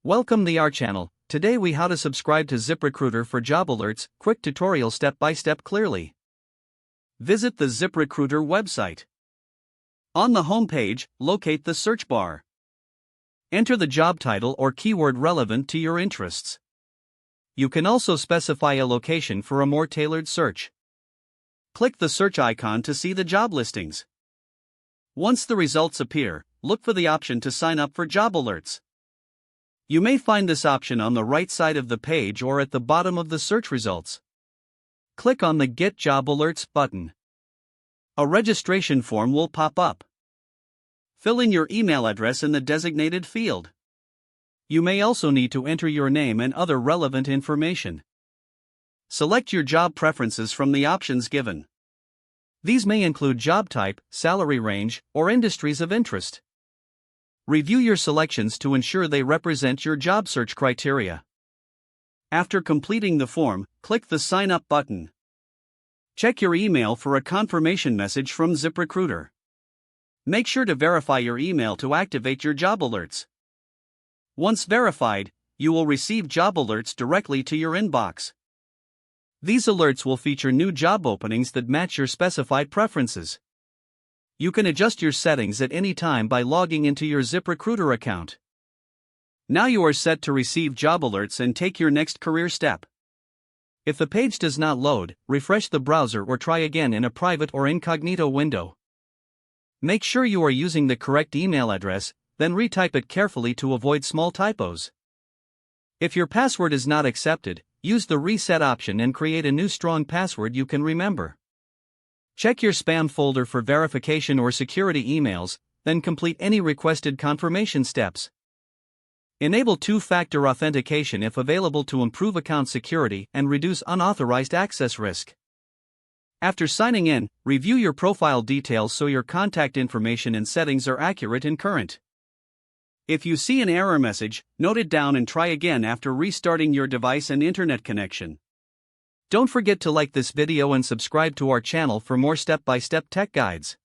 Welcome to our channel. Today we how to subscribe to ZipRecruiter for job alerts, quick tutorial step by step clearly. Visit the ZipRecruiter website. On the home page, locate the search bar. Enter the job title or keyword relevant to your interests. You can also specify a location for a more tailored search. Click the search icon to see the job listings. Once the results appear, look for the option to sign up for job alerts. You may find this option on the right side of the page or at the bottom of the search results. Click on the Get Job Alerts button. A registration form will pop up. Fill in your email address in the designated field. You may also need to enter your name and other relevant information. Select your job preferences from the options given. These may include job type, salary range, or industries of interest. Review your selections to ensure they represent your job search criteria. After completing the form, click the Sign Up button. Check your email for a confirmation message from ZipRecruiter. Make sure to verify your email to activate your job alerts. Once verified, you will receive job alerts directly to your inbox. These alerts will feature new job openings that match your specified preferences. You can adjust your settings at any time by logging into your ZipRecruiter account. Now you are set to receive job alerts and take your next career step. If the page does not load, refresh the browser or try again in a private or incognito window. Make sure you are using the correct email address, then retype it carefully to avoid small typos. If your password is not accepted, use the reset option and create a new strong password you can remember. Check your spam folder for verification or security emails, then complete any requested confirmation steps. Enable two-factor authentication if available to improve account security and reduce unauthorized access risk. After signing in, review your profile details so your contact information and settings are accurate and current. If you see an error message, note it down and try again after restarting your device and internet connection. Don't forget to like this video and subscribe to our channel for more step-by-step tech guides.